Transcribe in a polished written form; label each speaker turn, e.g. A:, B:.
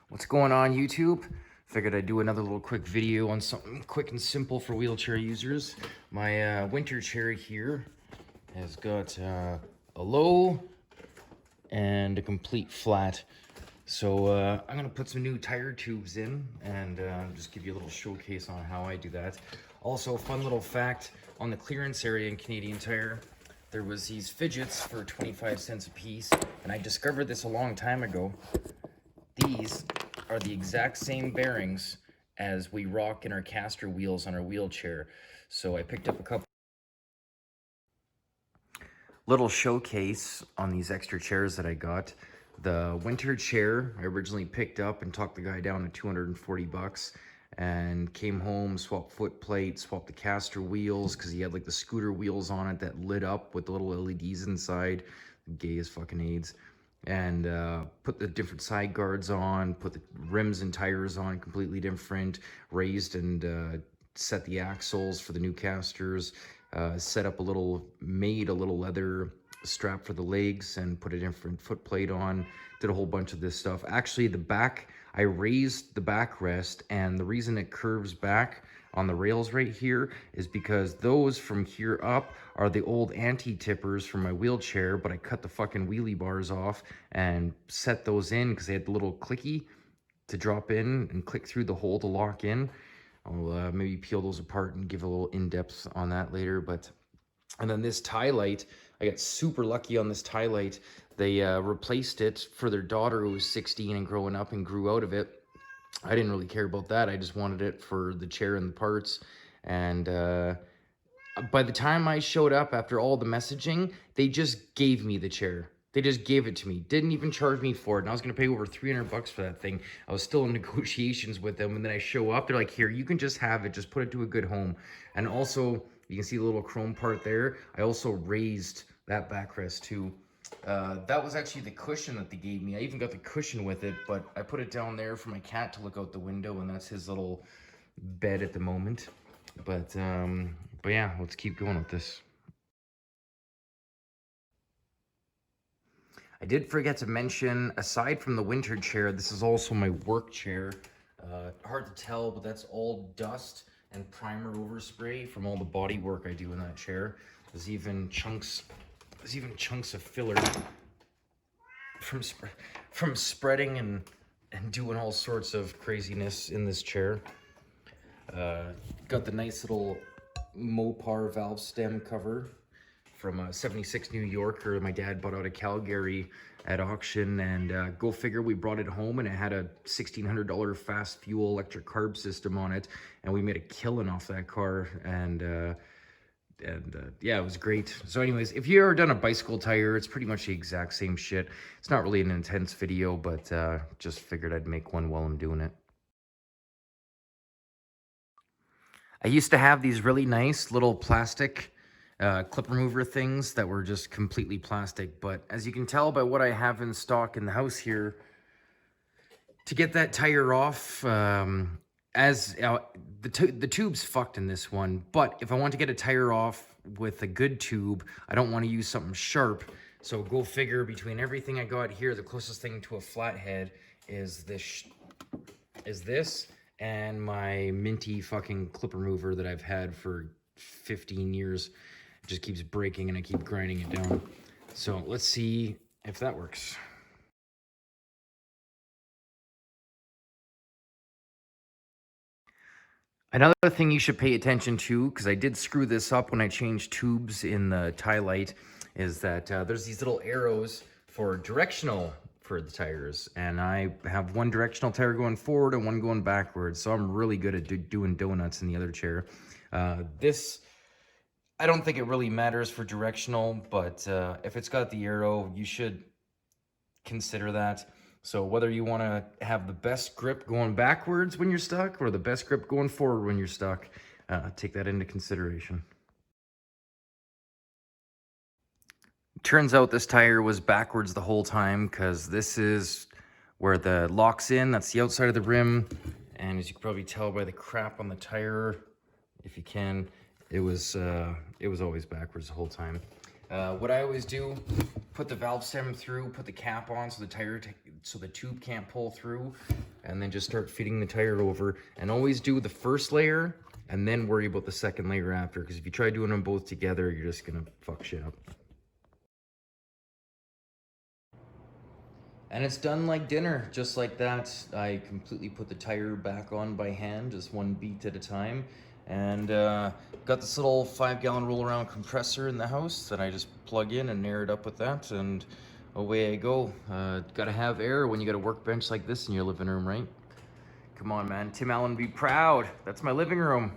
A: What's going on, YouTube? Figured I'd do another little quick video on something quick and simple for wheelchair users. My winter chair here has got a low and a complete flat. So I'm gonna put some new tire tubes in and just give you a little showcase on how I do that. Also, fun little fact on the clearance area in Canadian Tire, there was these fidgets for 25 cents a piece, and I discovered this a long time ago. These are the exact same bearings as we rock in our caster wheels on our wheelchair. So I picked up a couple. Little showcase on these extra chairs that I got. The winter chair I originally picked up and talked the guy down to 240 bucks, and came home, swapped foot plate, swapped the caster wheels because he had like the scooter wheels on it that lit up with the little LEDs inside. Gay as fucking AIDS. And put the different side guards on, put the rims and tires on completely different, raised and set the axles for the new casters, set up made a little leather strap for the legs and put a different foot plate on, did a whole bunch of this stuff. Actually, the back, I raised the backrest, and the reason it curves back on the rails right here is because those from here up are the old anti-tippers from my wheelchair, but I cut the fucking wheelie bars off and set those in because they had the little clicky to drop in and click through the hole to lock in. I'll maybe peel those apart and give a little in-depth on that later. And then this tie light, I got super lucky on this tie light. They replaced it for their daughter who was 16 and growing up and grew out of it. I didn't really care about that. I just wanted it for the chair and the parts. And by the time I showed up after all the messaging, they just gave me the chair. They just gave it to me. Didn't even charge me for it. And I was going to pay over 300 bucks for that thing. I was still in negotiations with them. And then I show up. They're like, here, you can just have it. Just put it to a good home. And also, you can see the little chrome part there. I also raised that backrest too. That was actually the cushion that they gave me. I even got the cushion with it, but I put it down there for my cat to look out the window, and that's his little bed at the moment. But yeah, let's keep going with this. I did forget to mention, aside from the winter chair, this is also my work chair. Hard to tell, but that's all dust and primer overspray from all the body work I do in that chair. There's even chunks of filler from spreading and doing all sorts of craziness in this chair. Got the nice little Mopar valve stem cover from a 76 New Yorker my dad bought out of Calgary at auction, and go figure, we brought it home and it had a $1,600 fast fuel electric carb system on it, and we made a killing off that car. And yeah, it was great. So anyways, if you ever done a bicycle tire, it's pretty much the exact same shit. It's not really an intense video, but just figured I'd make one while I'm doing it. I used to have these really nice little plastic clip remover things that were just completely plastic, but as you can tell by what I have in stock in the house here, to get that tire off, the tube's fucked in this one, but if I want to get a tire off with a good tube, I don't want to use something sharp. So go figure, between everything I got here, the closest thing to a flathead is this and my minty fucking clip remover that I've had for 15 years. It just keeps breaking and I keep grinding it down. So let's see if that works. Another thing you should pay attention to, because I did screw this up when I changed tubes in the tie light, is that there's these little arrows for directional for the tires, and I have one directional tire going forward and one going backwards, so I'm really good at doing donuts in the other chair. This, I don't think it really matters for directional, but if it's got the arrow, you should consider that. So whether you want to have the best grip going backwards when you're stuck or the best grip going forward when you're stuck, take that into consideration. Turns out this tire was backwards the whole time, because this is where the lock's in. That's the outside of the rim. And as you can probably tell by the crap on the tire, if you can, it was always backwards the whole time. What I always do, put the valve stem through, put the cap on so so the tube can't pull through, and then just start feeding the tire over. And always do the first layer and then worry about the second layer after, because if you try doing them both together, you're just gonna fuck shit up. And it's done like dinner, just like that. I completely put the tire back on by hand, just one beat at a time. And got this little 5-gallon roll-around compressor in the house that I just plug in and air it up with that, and away I go. Gotta have air when you got a workbench like this in your living room, right? Come on, man. Tim Allen, be proud. That's my living room.